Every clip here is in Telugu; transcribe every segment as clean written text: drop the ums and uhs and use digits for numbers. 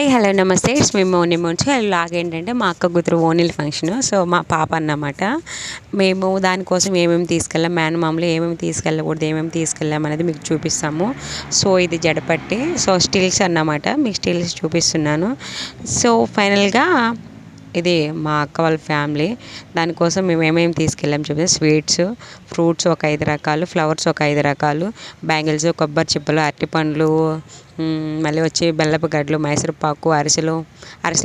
హాయ్ హలో నమస్తే ఇట్స్ మీ మోని మోన్స్ లాగేంటంటే మా అక్క కూతురు ఓనిల్ ఫంక్షన్. సో మా పాప అన్నమాట. మేము దానికోసం ఏమేమి తీసుకెళ్ళాం, మేనమామలు ఏమేమి తీసుకెళ్ళకూడదు, ఏమేమి తీసుకెళ్ళాం అనేది మీకు చూపిస్తాము. సో ఇది జడపట్టి, సో స్టిల్స్ అన్నమాట, మీకు స్టిల్స్ చూపిస్తున్నాను. సో ఫైనల్గా ఇది మా అక్క వాళ్ళ ఫ్యామిలీ. దానికోసం మేము ఏమేమి తీసుకెళ్ళాము చూపిస్తే స్వీట్స్, ఫ్రూట్స్ ఒక 5 రకాలు, ఫ్లవర్స్ ఒక 5 రకాలు, బ్యాంగిల్స్, కొబ్బరి చిప్పలు, అరటిపండ్లు, మళ్ళీ వచ్చి బెల్లపు గడ్డలు, మైసూర్ పాకు, అరిసెలు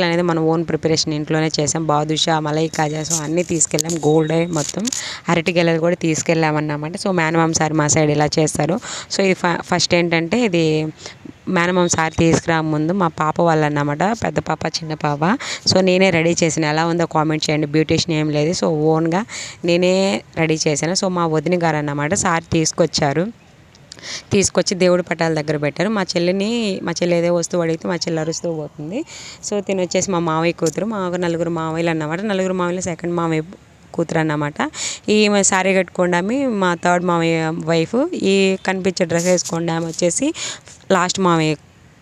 అనేది మనం ఓన్ ప్రిపరేషన్ ఇంట్లోనే చేసాం. బాదుషా, మలై కాజాసు అన్నీ తీసుకెళ్ళాం. గోల్డ్ మొత్తం అరటి గెలలు కూడా తీసుకెళ్ళామన్నమాట. సో మేనమామ సార్ మా సైడ్ ఇలా చేస్తారు. సో ఇది ఫస్ట్ ఏంటంటే ఇది మేనమామ సార్ తీసుకురా ముందు మా పాప వాళ్ళు అన్నమాట, పెద్ద పాప చిన్న పాప. సో నేనే రెడీ చేసిన, ఎలా ఉందో కామెంట్ చేయండి. బ్యూటీషియన్ ఏం లేదు, సో ఓన్గా నేనే రెడీ చేశాను. సో మా వదిన గారు అన్నమాట సార్ తీసుకొచ్చి దేవుడి పటాల దగ్గర పెట్టారు. మా చెల్లి ఏదో వస్తువు అడిగితే మా చెల్లి అరుస్తూ పోతుంది. సో తిని వచ్చేసి మా మావయ్య కూతురు, మా 4 మావయ్యలు అన్నమాట. 4 మావయ్యలు సెకండ్ మావయ్య కూతురు అన్నమాట. ఈ సారీ కట్టుకోండి మా థర్డ్ మావయ్య వైఫ్, ఈ కనిపించే డ్రెస్ వేసుకోండి ఆమె వచ్చేసి లాస్ట్ మావయ్య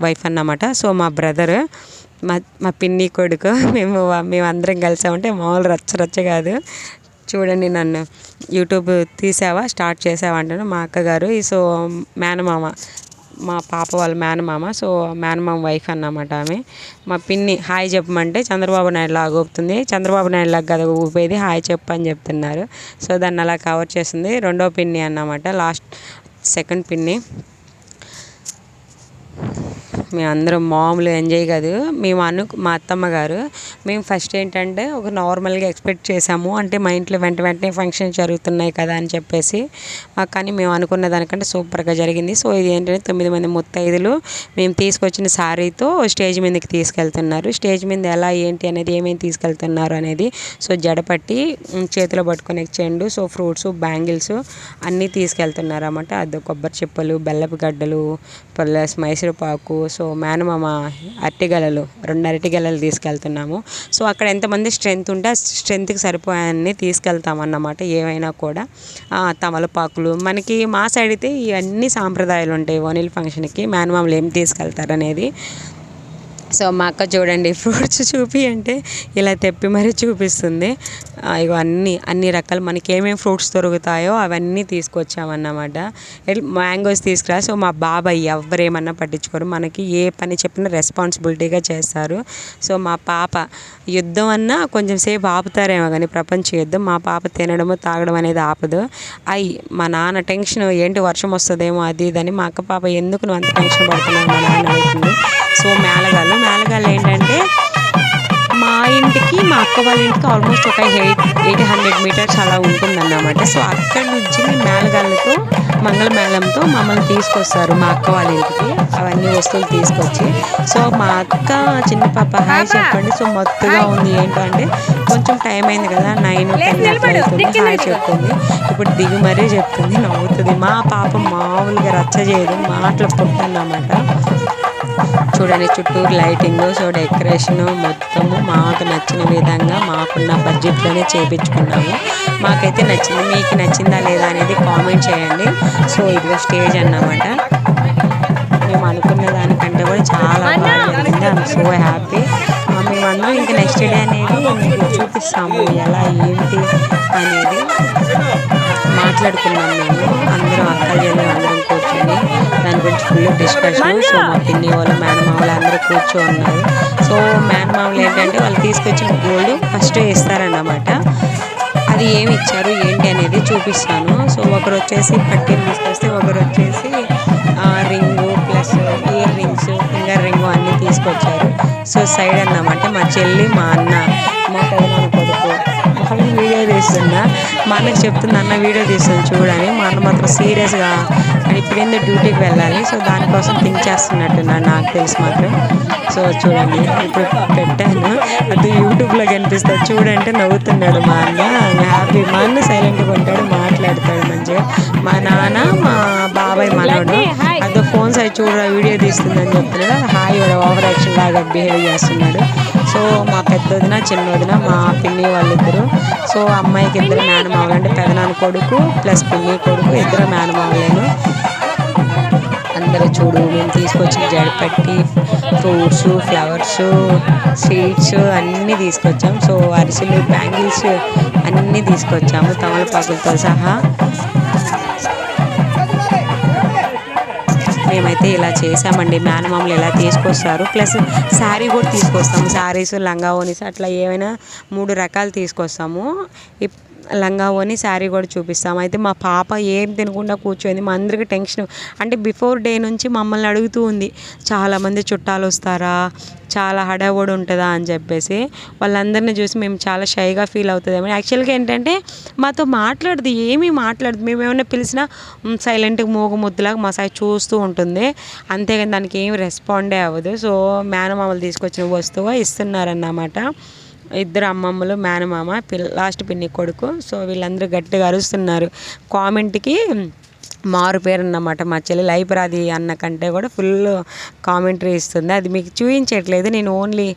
వైఫ్ అన్నమాట. సో మా బ్రదర్, మా పిన్ని కొడుకు, మేమందరం కలిసామంటే మామూలు రచ్చ కాదు. చూడండి, నన్ను యూట్యూబ్ స్టార్ట్ చేసావా అంటాను మా అక్కగారు. సో మేనమామ, మా పాప వాళ్ళ మేనమామ, సో మేనమామ వైఫ్ అన్నమాట ఆమె. మా పిన్ని హాయ్ చెప్పమంటే చంద్రబాబు నాయుడు లాగా ఊపుతుంది. చంద్రబాబు నాయుడు లాగా కదా ఊపేది, హాయ్ చెప్పు అని చెప్తున్నారు. సో దాన్ని అలా కవర్ చేస్తుంది. రెండో పిన్ని అన్నమాట, సెకండ్ పిన్ని. మేమందరం మామూలు ఎంజాయ్ కాదు. మా అత్తమ్మ గారు మేము ఫస్ట్ ఏంటంటే ఒక నార్మల్గా ఎక్స్పెక్ట్ చేసాము, అంటే మా ఇంట్లో వెంటనే ఫంక్షన్ జరుగుతున్నాయి కదా అని చెప్పేసి. కానీ మేము అనుకున్న దానికంటే సూపర్గా జరిగింది. సో ఇది ఏంటంటే 9 మంది ముత్తైదులు మేము తీసుకొచ్చిన శారీతో స్టేజ్ మీదకి తీసుకెళ్తున్నారు. స్టేజ్ మీద ఎలా ఏంటి అనేది, ఏమేమి తీసుకెళ్తున్నారు అనేది, సో జడపట్టి చేతిలో పట్టుకునే చెండు, సో ఫ్రూట్స్, బ్యాంగిల్స్ అన్నీ తీసుకెళ్తున్నారు అన్నమాట. అది కొబ్బరి చిప్పలు, బెల్లపు గడ్డలు, ప్లస్ మైసూర్ పాకు, సో మేనమామ అరటిగెలలు 2 అరటిగెలలు తీసుకెళ్తున్నాము. సో అక్కడ ఎంతమంది స్ట్రెంత్ ఉంటే ఆ స్ట్రెంత్కి సరిపోయాన్ని తీసుకెళ్తామన్నమాట. ఏవైనా కూడా తమలపాకులు, మనకి మా సైడ్ అయితే ఇవన్నీ సాంప్రదాయాలు ఉంటాయి. ఓనిల్ ఫంక్షన్కి మేనమామలు ఏం తీసుకెళ్తారు అనేది. సో మా అక్క చూడండి, ఫ్రూట్స్ చూపి అంటే ఇలా తెప్పి మరీ చూపిస్తుంది. ఇగో అన్ని రకాలు మనకి ఏమేమి ఫ్రూట్స్ దొరుకుతాయో అవన్నీ తీసుకొచ్చామన్నమాట. మ్యాంగోస్ తీసుకురా. సో మా బాబాయ్ ఎవరేమన్నా పట్టించుకోరు, మనకి ఏ పని చెప్పినా రెస్పాన్సిబిలిటీగా చేస్తారు. సో మా పాప యుద్ధం అన్నా కొంచెం సేపు ఆపుతారేమో కానీ ప్రపంచ యుద్ధం, మా పాప తినడము తాగడం అనేది ఆపదు. మా నాన్న టెన్షన్ ఏంటి వర్షం వస్తుందేమో అది ఇదని, మా అక్క పాప ఎందుకు నువ్వు అంత టెన్షన్ పడుతున్నావు మా నాన్న అడుగుతుంది. సో మేళగాళ్ళు ఏంటంటే మా ఇంటికి మా అక్క వాళ్ళ ఇంటికి ఆల్మోస్ట్ ఒక 800 మీటర్స్ అలా ఉంటుందన్నమాట. సో అక్కడి నుంచి మేళగాళ్ళతో మంగళమేళంతో మమ్మల్ని తీసుకొస్తారు మా అక్క వాళ్ళ ఇంటికి, అవన్నీ వస్తువులు తీసుకొచ్చి. సో మా అక్క చిన్న పాప హాయ్ చెప్పండి. సో మత్తుగా ఉంది, ఏంటంటే కొంచెం టైం అయింది కదా, 9-10 అవుతుంది. హాయ్ చెప్తుంది, ఇప్పుడు దిగు మరీ చెప్తుంది, నవ్వుతుంది. మా పాప మామూలుగా రచ్చ చేయదు, మాటలు పుట్టన్నమాట. చూడండి చుట్టూరు లైటింగ్, సో డెకరేషన్ మొత్తము మాకు నచ్చిన విధంగా మాకున్న బడ్జెట్లోనే చేయించుకున్నాము. మాకైతే నచ్చింది. మీకు నచ్చిందా లేదా అనేది కామెంట్ చేయండి. సో ఇదిగో స్టేజ్ అన్నమాట. మేము అనుకున్న దానికంటే కూడా చాలా బాగా జరిగింది. I'm so happy. మేమందరం ఇంకా నెక్స్ట్ డే అనేది మీకు చూపిస్తాము ఎలా ఏంటి అనేది మాట్లాడుకున్నాం. మేము అందరం అక్కలు అందరం కూర్చొని దాని గురించి ఫుల్ డిస్కషన్. సో మా పిన్ని వాళ్ళు మేనమామలు అందరూ కూర్చోన్నారు. సో మేనమామలు ఏంటంటే వాళ్ళు తీసుకొచ్చిన గోల్డ్ ఫస్ట్ ఇస్తారన్నమాట. అది ఏమి ఇచ్చారు ఏంటి అనేది చూపిస్తాను. సో ఒకరు వచ్చేసి పట్టీలు తీసుకొస్తే, ఒకరు వచ్చేసి ring plus ear rings, finger ring అన్నీ తీసుకొచ్చారు. సో సైడ్ అన్నమాట మా చెల్లి, మా అన్న, మా పెదనాన్న కొడుకు వాళ్ళు వీడియో తీస్తున్నా. మా అన్నకి చెప్తుంది, అన్న వీడియో తీస్తుంది చూడని. మా అన్న మాత్రం సీరియస్గా ఇప్పుడు ఏందో డ్యూటీకి వెళ్ళాలి, సో దానికోసం థింక్ చేస్తున్నట్టున్నాను నాకు తెలిసి మాత్రం. సో చూడండి ఇప్పుడు పెట్టాను, అది యూట్యూబ్లో కనిపిస్తుంది చూడంటే నవ్వుతున్నాడు మా అన్న. హ్యాపీ. మా అన్న సైలెంట్గా ఉంటాడు, మాట్లాడతాడు మంచిగా. మా నాన్న, మా బాబాయ్ మనోడు అదో ఫోన్ సైడ్ చూడరా వీడియో తీస్తుందని చెప్తున్నాడు. హాయ్ ఓవర్ యాక్షన్ లాగా బిహేవ్ చేస్తున్నాడు. సో మా పెద్ద వదిన, చిన్న వదిన, మా పిన్ని వాళ్ళిద్దరు. సో అమ్మాయికి 2 మేనమామలు, అంటే పెదనాన్న కొడుకు ప్లస్ పిన్ని కొడుకు, 2 మేనమామలేను. అందరూ చూడు మేము తీసుకొచ్చిన జడపట్టి ఫ్రూట్స్, ఫ్లవర్స్, స్వీట్స్ అన్నీ తీసుకొచ్చాం. సో అరిసెలు, బ్యాంగిల్స్ అన్నీ తీసుకొచ్చాము తమలపాకులతో సహా. మేమైతే ఇలా చేసామండి. మేనమామలు ఇలా తీసుకొస్తారు, ప్లస్ శారీ కూడా తీసుకొస్తాము. శారీస్, లంగా ఓనీస్ అట్లా ఏమైనా 3 రకాలు తీసుకొస్తాము. లంగా ఓని, శారీ కూడా చూపిస్తాము. అయితే మా పాప ఏం తినకుండా కూర్చోయింది. మా అందరికీ టెన్షన్. అంటే బిఫోర్ డే నుంచి మమ్మల్ని అడుగుతూ ఉంది, చాలామంది చుట్టాలు వస్తారా, చాలా హడావుడి ఉంటుందా అని చెప్పేసి. వాళ్ళందరినీ చూసి మేము చాలా షైగా ఫీల్ అవుతుందేమో. యాక్చువల్గా ఏంటంటే మాతో మాట్లాడదు, ఏమీ మాట్లాడదు. మేము ఏమైనా పిలిచినా సైలెంట్గా మూగముద్దులాగా మా సైడ్ చూస్తూ ఉంటుంది, అంతేగాని దానికి ఏమి రెస్పాండే అవ్వదు. సో మేనమామలు తీసుకొచ్చిన వస్తువు ఇస్తున్నారన్నమాట. 2 అమ్మమ్మలు, మేనమామ, లాస్ట్ పిన్ని కొడుకు. సో వీళ్ళందరూ గట్టిగా అరుస్తున్నారు. కామెంట్కి మారు పేరు అన్నమాట మా చెల్లి. లైబ్రరీ అన్న కంటే కూడా ఫుల్ కామెంటరీ ఇస్తుంది. అది మీకు చూపించట్లేదు నేను ఓన్లీ.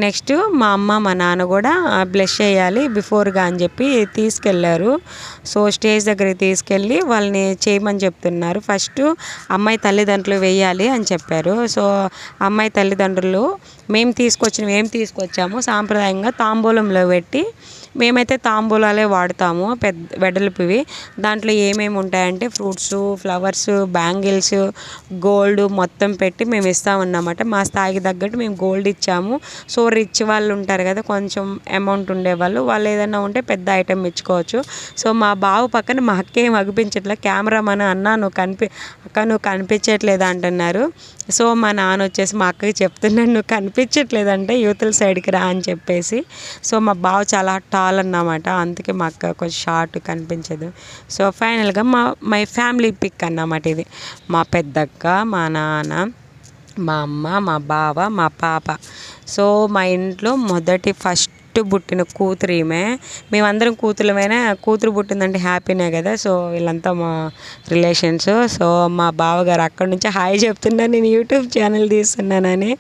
నెక్స్ట్ మా అమ్మ, మా నాన్న కూడా బ్లెస్ చేయాలి బిఫోర్గా అని చెప్పి తీసుకెళ్ళారు. సో స్టేజ్ దగ్గరికి తీసుకెళ్ళి వాళ్ళని చేయమని చెప్తున్నారు. ఫస్ట్ అమ్మాయి తల్లిదండ్రులు వేయాలి అని చెప్పారు. సో అమ్మాయి తల్లిదండ్రులు ఏం తీసుకొచ్చామో సాంప్రదాయంగా తాంబూలంలో పెట్టి, మేమైతే తాంబూలాలే వాడతాము, వెడల్పువి. దాంట్లో ఏమేమి ఉంటాయంటే ఫ్రూట్స్, ఫ్లవర్స్, బ్యాంగిల్స్, గోల్డ్ మొత్తం పెట్టి మేము ఇస్తామన్నమాట. మా స్థాయికి తగ్గట్టు మేము గోల్డ్ ఇచ్చాము. సో రిచ్ వాళ్ళు ఉంటారు కదా, కొంచెం అమౌంట్ ఉండేవాళ్ళు, వాళ్ళు ఏదైనా ఉంటే పెద్ద ఐటెం ఇచ్చుకోవచ్చు. సో మా బావ పక్కన మా అక్క ఏం అనిపించట్లే, కెమెరామన్ అన్న నువ్వు కనిపించట్లేదు అంటున్నారు. సో మా నాన్న వచ్చేసి మా అక్కకి చెప్తున్నాడు, నువ్వు కనిపించట్లేదంటే యువతల సైడ్కి రా అని చెప్పేసి. సో మా బావ చాలా టాల్ అన్నమాట, అందుకే మా అక్క కొంచెం షార్ట్ కనిపించదు. సో ఫైనల్గా మై ఫ్యామిలీ పిక్ అన్నమాట ఇది. మా పెద్దక్క, మా నాన్న, మా అమ్మ, మా బావ, మా పాప. సో మా ఇంట్లో ఫస్ట్ పుట్టిన కూతురు ఈమె. మేమందరం కూతురుమైనా, కూతురు పుట్టిందంటే హ్యాపీనే కదా. సో వీళ్ళంతా మా రిలేషన్స్. సో మా బావగారు అక్కడి నుంచి హాయ్ చెప్తున్నారు, నేను యూట్యూబ్ ఛానల్ తీస్తున్నానని.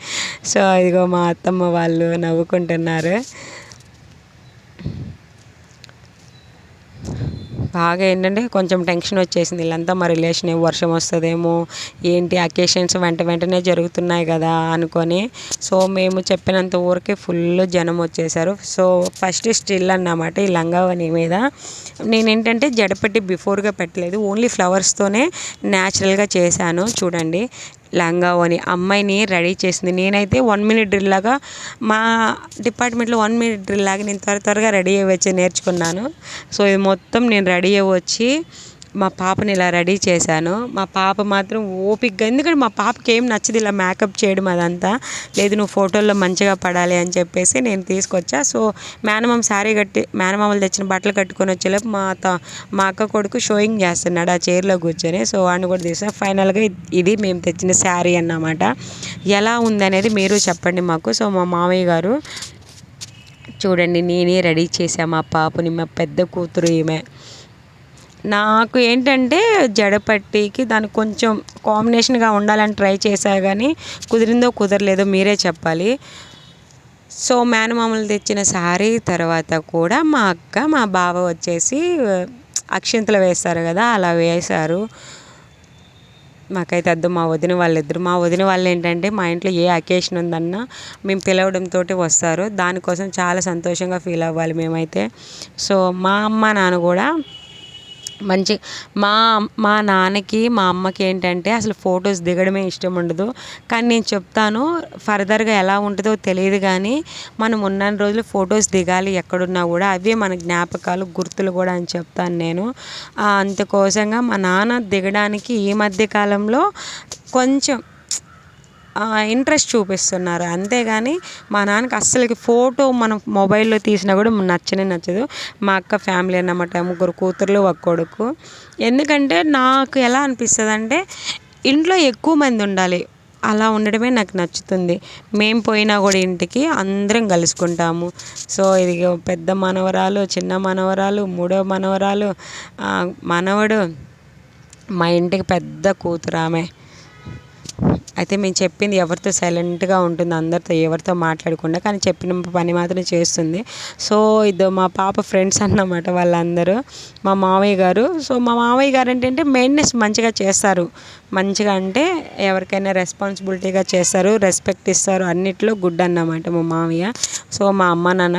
సో ఇదిగో మా అత్తమ్మ వాళ్ళు నవ్వుకుంటున్నారు. బాగా ఏంటంటే కొంచెం టెన్షన్ వచ్చేసింది. వీళ్ళంతా మా రిలేషన్, వర్షం వస్తుందేమో ఏంటి, అకేషన్స్ వెంటనే జరుగుతున్నాయి కదా అనుకొని. సో మేము చెప్పినంత ఊరికే ఫుల్ జనం వచ్చేసారు. సో ఫస్ట్ స్టిల్ అన్నమాట ఈ లంగావని మీద. నేనేంటంటే జడపట్టి బిఫోర్గా పెట్టలేదు, ఓన్లీ ఫ్లవర్స్తోనే న్యాచురల్గా చేశాను. చూడండి లంగావని అమ్మాయిని రెడీ చేసింది. నేనైతే 1 minute డ్రిల్ లాగా, మా డిపార్ట్మెంట్లో 1 minute డ్రిల్ లాగా నేను త్వరగా రెడీ అయ్యి నేర్చుకున్నాను. సో ఇది మొత్తం నేను రెడీ అయ్యి వచ్చి మా పాపని ఇలా రెడీ చేశాను. మా పాప మాత్రం ఓపికగా, ఎందుకంటే మా పాపకి ఏం నచ్చదు ఇలా మేకప్ చేయడం అదంతా. లేదు నువ్వు ఫోటోల్లో మంచిగా పడాలి అని చెప్పేసి నేను తీసుకొచ్చా. సో మేనమామలు తెచ్చిన బట్టలు కట్టుకొని వచ్చేలోపు మా అక్క కొడుకు షోయింగ్ చేస్తున్నాడు ఆ చైర్లో కూర్చొని. సో వాడిని కూడా తీసా. ఫైనల్గా ఇది మేము తెచ్చిన శారీ అన్నమాట. ఎలా ఉందనేది మీరు చెప్పండి మాకు. సో మా మామయ్య గారు చూడండి, నేనే రెడీ చేశాను మా పాపని, మా పెద్ద కూతురు ఈమె. నాకు ఏంటంటే జడపట్టికి దానికి కొంచెం కాంబినేషన్గా ఉండాలని ట్రై చేశా, కానీ కుదిరిందో కుదరలేదో మీరే చెప్పాలి. సో మేనమామలు తెచ్చిన శారీ తర్వాత కూడా మా అక్క, మా బావ వచ్చేసి అక్షింతలు వేస్తారు కదా, అలా వేశారు. మాకైతే మా వదిన వాళ్ళు ఏంటంటే మా ఇంట్లో ఏ అకేషన్ ఉందన్నా మేము పిలవడంతో వస్తారు. దానికోసం చాలా సంతోషంగా ఫీల్ అవ్వాలి మేమైతే. సో మా అమ్మ నాన్న కూడా మా నాన్నకి, మా అమ్మకి ఏంటంటే అసలు ఫొటోస్ దిగడమే ఇష్టం ఉండదు. కానీ నేను చెప్తాను, ఫర్దర్గా ఎలా ఉంటుందో తెలియదు, కానీ మనం ఉన్న రోజులు ఫొటోస్ దిగాలి ఎక్కడున్నా కూడా, అవే మన జ్ఞాపకాలు, గుర్తులు కూడా అని చెప్తాను నేను. అందుకోసంగా మా నాన్న దిగడానికి ఈ మధ్య కాలంలో కొంచెం ఇంట్రెస్ట్ చూపిస్తున్నారు, అంతేగాని మా నాన్నకి అస్సలకి ఫోటో మనం మొబైల్లో తీసినా కూడా నచ్చదు. మా అక్క ఫ్యామిలీ అన్నమాట, 3 కూతుర్లు 1 కొడుకు. ఎందుకంటే నాకు ఎలా అనిపిస్తుంది అంటే ఇంట్లో ఎక్కువ మంది ఉండాలి, అలా ఉండడమే నాకు నచ్చుతుంది. మేము పోయినా కూడా ఇంటికి అందరం కలుసుకుంటాము. సో ఇది పెద్ద మనవరాలు, చిన్న మనవరాలు, 3వ మనవరాలు, మనవడు, మా ఇంటికి పెద్ద కూతురు ఆమె. అయితే మేము చెప్పింది ఎవరితో సైలెంట్గా ఉంటుంది, అందరితో ఎవరితో మాట్లాడకుండా, కానీ చెప్పిన పని మాత్రం చేస్తుంది. సో ఇది మా పాప ఫ్రెండ్స్ అన్నమాట వాళ్ళందరూ, మా మామయ్య గారు. సో మా మామయ్య గారు ఏంటంటే మెయింటెనెన్స్ మంచిగా చేస్తారు, మంచిగా అంటే ఎవరికైనా రెస్పాన్సిబిలిటీగా చేస్తారు, రెస్పెక్ట్ ఇస్తారు, అన్నిట్లో గుడ్ అన్నమాట మా మామయ్య. సో మా అమ్మ నాన్న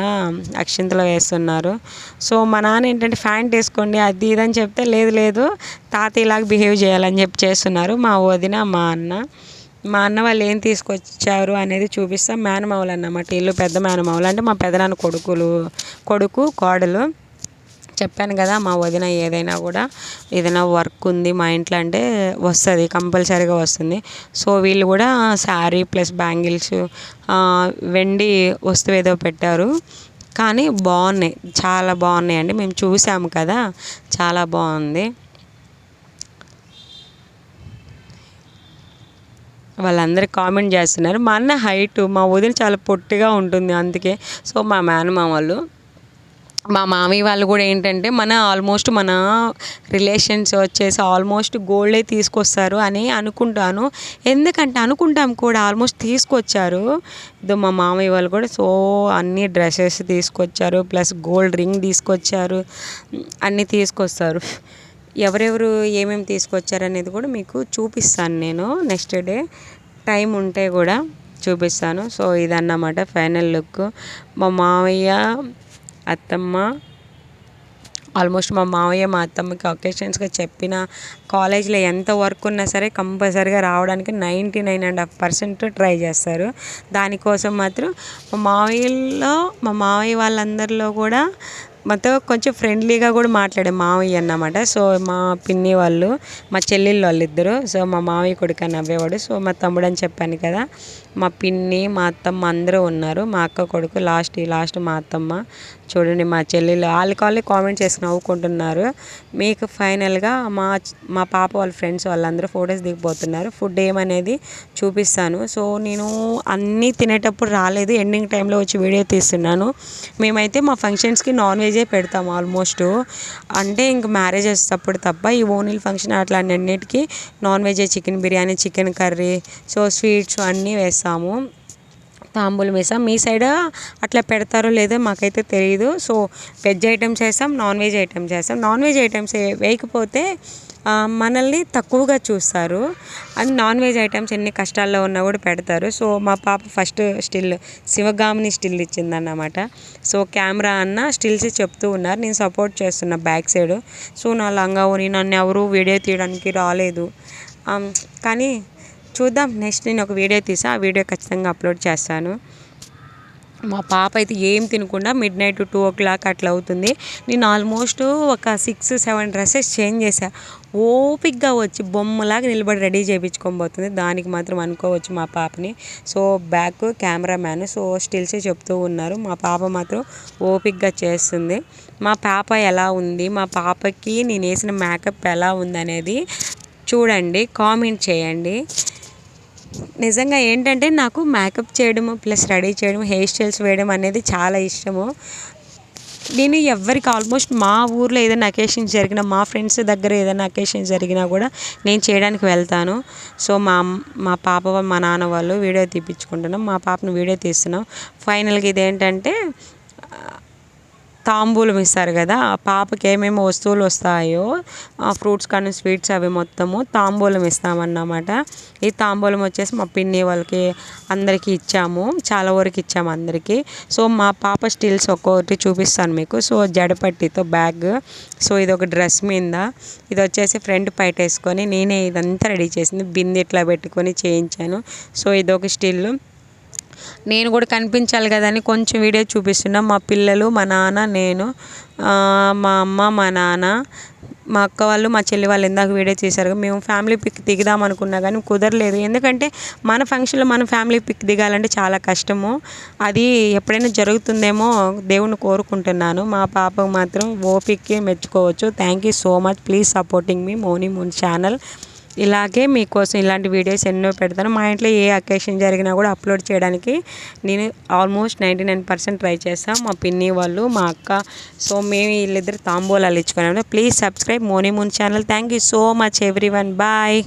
అక్షింతలు వేస్తున్నారు. సో మా నాన్న ఏంటంటే ప్యాంట్ వేసుకోండి అది ఇదని చెప్తే లేదు లేదు తాతయ్యలాగా బిహేవ్ చేయాలని చెప్పి చేస్తున్నారు మా వదిన మా అన్న వాళ్ళు ఏం తీసుకొచ్చారు అనేది చూపిస్తాం. మేనమావులు అన్నమాట, ఇల్లు పెద్ద మేనమావులు అంటే మా పెదనాన్న కొడుకు కోడలు. చెప్పాను కదా మా వదిన ఏదైనా వర్క్ ఉంది మా ఇంట్లో అంటే వస్తుంది, కంపల్సరీగా వస్తుంది. సో వీళ్ళు కూడా శారీ ప్లస్ బ్యాంగిల్స్, వెండి వస్తువు ఏదో పెట్టారు, కానీ బాగున్నాయి, చాలా బాగున్నాయి అండి. మేము చూసాము కదా, చాలా బాగుంది. వాళ్ళందరూ కామెంట్ చేస్తున్నారు. మా అన్న హైటు, మా వదిన చాలా పొట్టిగా ఉంటుంది అందుకే. సో మా మేనమామలు, మా మామయ్య వాళ్ళు కూడా ఏంటంటే ఆల్మోస్ట్ మన రిలేషన్స్ వచ్చేసి ఆల్మోస్ట్ గోల్డే తీసుకొస్తారు అని అనుకుంటాను. ఎందుకంటే అనుకుంటాం కూడా, ఆల్మోస్ట్ తీసుకొచ్చారు. ఇదో మా మామయ్య వాళ్ళు కూడా సో అన్ని డ్రెస్సెస్ తీసుకొచ్చారు, ప్లస్ గోల్డ్ రింగ్ తీసుకొచ్చారు, అన్నీ తీసుకొస్తారు. ఎవరెవరు ఏమేమి తీసుకొచ్చారు అనేది కూడా మీకు చూపిస్తాను నేను నెక్స్ట్ డే టైం ఉంటే కూడా చూపిస్తాను. సో ఇదన్నమాట ఫైనల్ లుక్. మా మామయ్య అత్తమ్మ, ఆల్మోస్ట్ మా మామయ్య మా అత్తమ్మకి ఒకేషన్స్గా చెప్పిన కాలేజ్లో ఎంత వర్క్ ఉన్నా సరే కంపల్సరీగా రావడానికి 99.5% ట్రై చేస్తారు. దానికోసం మాత్రం మా మామయ్య వాళ్ళందరిలో కూడా మాతో కొంచెం ఫ్రెండ్లీగా కూడా మాట్లాడే మామయ్య అన్నమాట. సో మా పిన్ని వాళ్ళు, మా చెల్లెళ్ళు వాళ్ళిద్దరు, సో మా మామయ్య కొడుకు అని నవ్వేవాడు. సో మా తమ్ముడు అని చెప్పాను కదా, మా పిన్ని మా అత్తమ్మ అందరూ ఉన్నారు. మా అక్క కొడుకు లాస్ట్ మా అత్తమ్మ. చూడండి మా చెల్లెళ్ళు వాళ్ళే కామెంట్ చేసి నవ్వుకుంటున్నారు. మీకు ఫైనల్గా మా పాప వాళ్ళ ఫ్రెండ్స్ వాళ్ళందరూ ఫొటోస్ దిగిపోతున్నారు. ఫుడ్ ఏమనేది చూపిస్తాను. సో నేను అన్నీ తినేటప్పుడు రాలేదు, ఎండింగ్ టైంలో వచ్చి వీడియో తీస్తున్నాను. మేమైతే మా ఫంక్షన్స్కి నాన్ వెజే పెడతాం ఆల్మోస్ట్, అంటే ఇంక మ్యారేజెస్ అప్పుడు తప్ప ఈ ఓనీల్ ఫంక్షన్ అన్నిటికీ non veg, chicken biryani, chicken curry, so sweets అన్నీ వేస్తాము, తాంబూలం వేసాం. మీ సైడ్ అట్లా పెడతారో లేదో మాకైతే తెలియదు. సో వెజ్ ఐటమ్స్ వేస్తాం, నాన్ వెజ్ ఐటమ్స్ వేస్తాం. నాన్ వెజ్ ఐటమ్స్ వేయకపోతే మనల్ని తక్కువగా చూస్తారు, అండ్ నాన్ వెజ్ ఐటమ్స్ ఎన్ని కష్టాల్లో ఉన్నా కూడా పెడతారు. సో మా పాప first Sivagamini still ఇచ్చిందన్నమాట. So camera అన్న స్టిల్స్ చెప్తూ ఉన్నారు, నేను సపోర్ట్ చేస్తున్నా బ్యాక్ సైడ్. సో నా లంగా ఓని నన్ను ఎవరు వీడియో తీయడానికి రాలేదు, కానీ చూద్దాం, నెక్స్ట్ నేను ఒక వీడియో తీసా, ఆ వీడియో ఖచ్చితంగా అప్లోడ్ చేస్తాను. మా పాప అయితే ఏం తినకుండా మిడ్-నైట్ 2 o'clock అట్లా అవుతుంది. నేను ఆల్మోస్ట్ ఒక 6-7 డ్రెస్సెస్ చేంజ్ చేశాను. ఓపిక్గా వచ్చి బొమ్మలాగా నిలబడి రెడీ చేయించుకొని పోతుంది. దానికి మాత్రం అనుకోవచ్చు మా పాపని. So back cameraman so stills చెప్తూ ఉన్నారు, మా పాప మాత్రం ఓపిక్గా చేస్తుంది. మా పాప ఎలా ఉంది, మా పాపకి నేను వేసిన మేకప్ ఎలా ఉంది అనేది చూడండి, కామెంట్ చేయండి. నిజంగా ఏంటంటే నాకు మేకప్ చేయడము ప్లస్ రెడీ చేయడం, హెయిర్ స్టైల్స్ వేయడం అనేది చాలా ఇష్టము. నేను ఎవరికి ఆల్మోస్ట్ మా ఊర్లో ఏదైనా అకేషన్స్ జరిగినా, మా ఫ్రెండ్స్ దగ్గర ఏదైనా అకేషన్స్ జరిగినా కూడా నేను చేయడానికి వెళ్తాను. సో మా పాప మా నాన్న వాళ్ళు వీడియో తీపించుకుంటున్నాం, మా పాపను వీడియో తీస్తున్నాం. ఫైనల్గా ఇదేంటంటే తాంబూలం ఇస్తారు కదా, ఆ పాపకి ఏమేమి వస్తువులు వస్తాయో ఫ్రూట్స్ కానీ స్వీట్స్ అవి మొత్తము తాంబూలం ఇస్తామన్నమాట. ఈ తాంబూలం వచ్చేసి మా పిన్ని వాళ్ళకి అందరికీ ఇచ్చాము, చాలా వరకు ఇచ్చాము అందరికీ. సో మా పాప స్టిల్స్ ఒక్కొక్కటి చూపిస్తాను మీకు. సో జడపట్టితో బ్యాగ్, సో ఇది ఒక డ్రెస్ మీద, ఇది వచ్చేసి ఫ్రంట్ పైట వేసుకొని నేనే ఇదంతా రెడీ చేసింది, బిందె ఇట్లా పెట్టుకొని చేయించాను. సో ఇదొక స్టిల్, నేను కూడా కనిపించాలి కదని కొంచెం వీడియో చూపిస్తున్నా. మా పిల్లలు, మా నాన్న, నేను, మా అమ్మ, మా నాన్న, మా అక్క వాళ్ళు, మా చెల్లి వాళ్ళు ఇందాక వీడియో తీశారు. మేము ఫ్యామిలీ పిక్ దిగుదాం అనుకున్నా కానీ కుదరలేదు, ఎందుకంటే మన ఫంక్షన్లో మనం ఫ్యామిలీ పిక్ దిగాలంటే చాలా కష్టము. అది ఎప్పుడైనా జరుగుతుందేమో దేవుని కోరుకుంటున్నాను. మా పాపకు మాత్రం ఓపిక్కి మెచ్చుకోవచ్చు. Thank you so much, please supporting మీ మోనీ మూన్ ఛానల్. ఇలాగే మీకోసం ఇలాంటి వీడియోస్ ఎన్నో పెడతాను. మా ఇంట్లో ఏ అకేషన్ జరిగినా కూడా అప్లోడ్ చేయడానికి నేను ఆల్మోస్ట్ 99% ట్రై చేస్తాను. మా పిన్ని వాళ్ళు, మా అక్క, సో మేము వీళ్ళిద్దరు తాంబూలాలు ఇచ్చుకున్నాము. Please subscribe Moni Moon channel. Thank you so much everyone, bye.